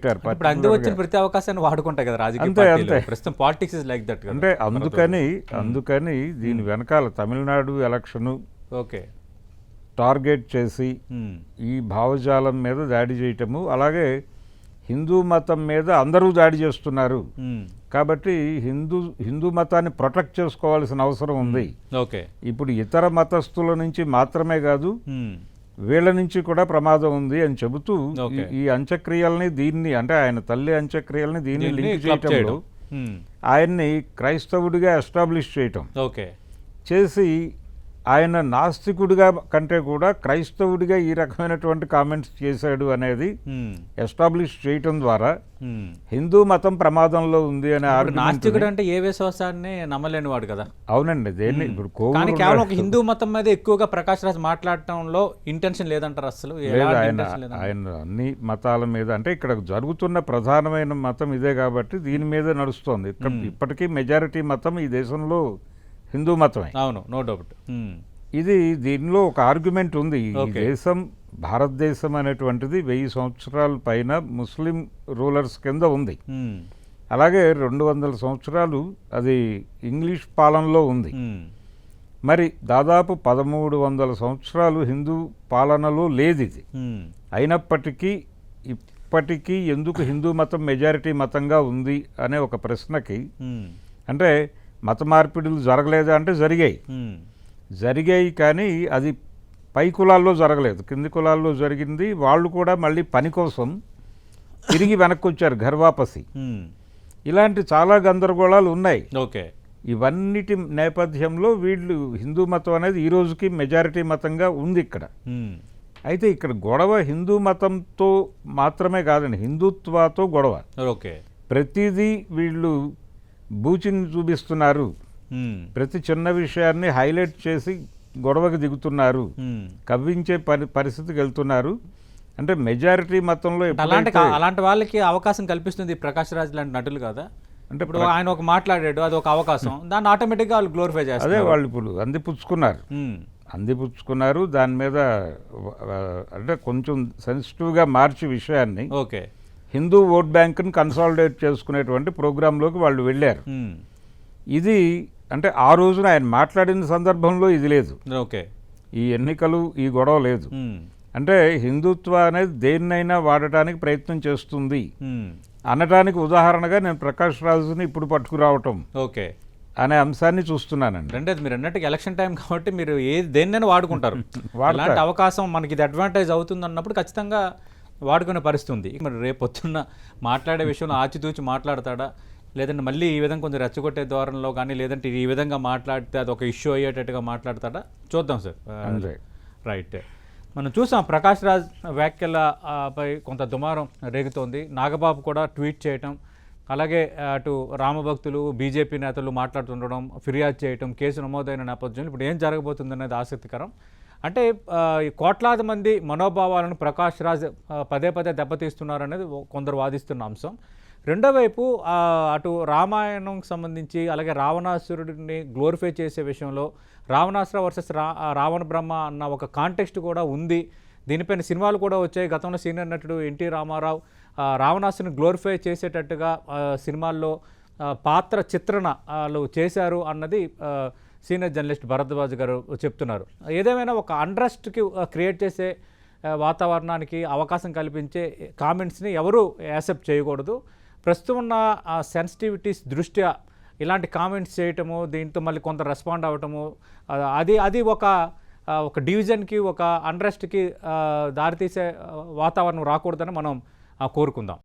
పెట్టారు. ఇప్పుడు అందు వచ్చిన ప్రతి అవకాశాన్ని వాడుకుంటాయి కదా రాజకీయ పార్టీలు. ప్రస్తుతం పాలిటిక్స్ ఇస్ లైక్ దట్. అంటే అందుకని దీని వెనకాల తమిళనాడు ఎలక్షను ఓకే టార్గెట్ చేసి ఈ భావజాలం మీద దాడి చేయటము, అలాగే హిందూ మతం మీద అందరూ దాడి చేస్తున్నారు కాబట్టి హిందూ మతాన్ని ప్రొటెక్ట్ చేసుకోవాల్సిన అవసరం ఉంది. ఓకే ఇప్పుడు ఇతర మతస్థుల నుంచి మాత్రమే కాదు వీళ్ళ నుంచి కూడా ప్రమాదం ఉంది అని చెబుతూ ఈ అంత్యక్రియల్ని దీన్ని అంటే ఆయన తల్లి అంత్యక్రియల్ని దీన్ని లింక్ చేయటంలో ఆయన్ని క్రైస్తవుడిగా ఎస్టాబ్లిష్ చేయటం చేసి ఆయన నాస్తికుడిగా కంటే కూడా క్రైస్తవుడిగా ఈ రకమైనటువంటి కామెంట్స్ చేశాడు అనేది ఎస్టాబ్లిష్ చేయటం ద్వారా హిందూ మతం ప్రమాదంలో ఉంది అనే నాస్తికుడు అంటే ఏ విశ్వాసాన్ని నమ్మలేని వాడు కదా. అవునండి. దేన్ని ఇప్పుడు కేవలం ఒక హిందూ మతం మీద ఎక్కువగా ప్రకాష్ రాజ్ మాట్లాడటంలో ఇంటెన్షన్ లేదంటారు అసలు. ఆయన అన్ని మతాల మీద అంటే ఇక్కడ జరుగుతున్న ప్రధానమైన మతం ఇదే కాబట్టి దీని మీద నడుస్తోంది. ఇప్పటికీ మెజారిటీ మతం ఈ దేశంలో హిందూ మతమే. అవును, నో డౌట్. ఇది దీనిలో ఒక ఆర్గ్యుమెంట్ ఉంది. ఈ దేశం భారతదేశం అనేటువంటిది 1000 సంవత్సరాల పైన ముస్లిం రూలర్స్ కింద ఉంది. అలాగే 200 సంవత్సరాలు అది ఇంగ్లీష్ పాలనలో ఉంది. మరి దాదాపు 1300 సంవత్సరాలు హిందూ పాలనలో లేదు ఇది. అయినప్పటికీ ఇప్పటికీ ఎందుకు హిందూ మతం మెజారిటీ మతంగా ఉంది అనే ఒక ప్రశ్నకి అంటే మత మార్పిడులు జరగలేదా అంటే జరిగాయి కానీ అది పై కులాల్లో జరగలేదు, కింది కులాల్లో జరిగింది. వాళ్ళు కూడా మళ్ళీ పని కోసం తిరిగి వెనక్కి వచ్చారు, ఘర్వాపసి. ఇలాంటి చాలా గందరగోళాలు ఉన్నాయి. ఇవన్నిటి నేపథ్యంలో వీళ్ళు హిందూ మతం అనేది ఈ రోజుకి మెజారిటీ మతంగా ఉంది ఇక్కడ. అయితే ఇక్కడ గొడవ హిందూ మతంతో మాత్రమే కాదండి, హిందుత్వతో గొడవ. ప్రతిదీ వీళ్ళు బూచిని చూపిస్తున్నారు, ప్రతి చిన్న విషయాన్ని హైలైట్ చేసి గొడవకు దిగుతున్నారు, కవ్వించే పరిస్థితికి వెళ్తున్నారు. అంటే మెజారిటీ మతంలో అలాంటి వాళ్ళకి అవకాశం కల్పిస్తుంది ప్రకాష్ రాజ్ లాంటి నటులు కదా. అంటే ఇప్పుడు ఆయన ఒక మాట్లాడాడు, అది ఒక అవకాశం, దాన్ని ఆటోమేటిక్గా వాళ్ళు గ్లోరిఫై చేస్తారు. అదే వాళ్ళు ఇప్పుడు అందిపుచ్చుకున్నారు దాని మీద అంటే కొంచెం సెన్సిటివ్గా మార్చి విషయాన్ని హిందూ ఓట్ బ్యాంక్ని కన్సాలిడేట్ చేసుకునేటువంటి ప్రోగ్రాంలోకి వాళ్ళు వెళ్ళారు. ఇది అంటే ఆ రోజున ఆయన మాట్లాడిన సందర్భంలో ఇది లేదు, ఈ ఎన్నికలు ఈ గొడవ లేదు. అంటే హిందుత్వ అనేది దేన్నైనా వాడటానికి ప్రయత్నం చేస్తుంది అనటానికి ఉదాహరణగా నేను ప్రకాష్ రాజుని ఇప్పుడు పట్టుకురావటం అనే అంశాన్ని చూస్తున్నానండి. అంటే మీరు అన్నట్టు ఎలక్షన్ టైం కాబట్టి మీరు దేన్నైనా వాడుకుంటారు. అలాంటి అవకాశం మనకి ఇది అడ్వాంటేజ్ అవుతుంది అన్నప్పుడు ఖచ్చితంగా వాడుకునే పరిస్థితి ఉంది. మరి రేపు పొద్దున్న మాట్లాడే విషయంలో ఆచితూచి మాట్లాడతాడా, లేదంటే మళ్ళీ ఈ విధంగా కొంచెం రెచ్చగొట్టే ధోరణిలో కానీ, లేదంటే ఈ విధంగా మాట్లాడితే అది ఒక ఇష్యూ అయ్యేటట్టుగా మాట్లాడతాడా చూద్దాం సార్. రైట్. మనం చూసాం ప్రకాష్ రాజ్ వ్యాఖ్యలపై కొంత దుమారం రేగుతోంది. నాగబాబు కూడా ట్వీట్ చేయటం, అలాగే అటు రామభక్తులు బీజేపీ నేతలు మాట్లాడుతుండడం, ఫిర్యాదు చేయటం, కేసు నమోదైన నేపథ్యంలో ఇప్పుడు ఏం జరగబోతుంది అనేది ఆసక్తికరం. అంటే కోట్లాది మంది మనోభావాలను ప్రకాష్ రాజ్ పదే దెబ్బతీస్తున్నారు అనేది కొందరు వాదిస్తున్న అంశం. రెండో వైపు అటు రామాయణంకి సంబంధించి అలాగే రావణాసురుడిని గ్లోరిఫై చేసే విషయంలో రావణాసుర వర్సెస్ రావణ బ్రహ్మ అన్న ఒక కాంటెక్స్ట్ కూడా ఉంది. దీనిపైన సినిమాలు కూడా వచ్చాయి. గతంలో సీనియర్ నటుడు ఎన్టీ రామారావు రావణాసుని గ్లోరిఫై చేసేటట్టుగా సినిమాల్లో పాత్ర చిత్రణలు చేశారు అన్నది సీనియర్ జర్నలిస్ట్ భరద్వాజ్ గారు చెప్తున్నారు. ఏదేమైనా ఒక అండ్రెస్ట్కి క్రియేట్ చేసే వాతావరణానికి అవకాశం కల్పించే కామెంట్స్ని ఎవరూ యాక్సెప్ట్ చేయకూడదు. ప్రస్తుతం ఉన్న సెన్సిటివిటీస్ దృష్ట్యా ఇలాంటి కామెంట్స్ చేయటము, దీంతో మళ్ళీ కొంత రెస్పాండ్ అవ్వటము, అది ఒక డివిజన్కి ఒక అండ్రెస్ట్కి దారితీసే వాతావరణం రాకూడదని మనం కోరుకుందాం.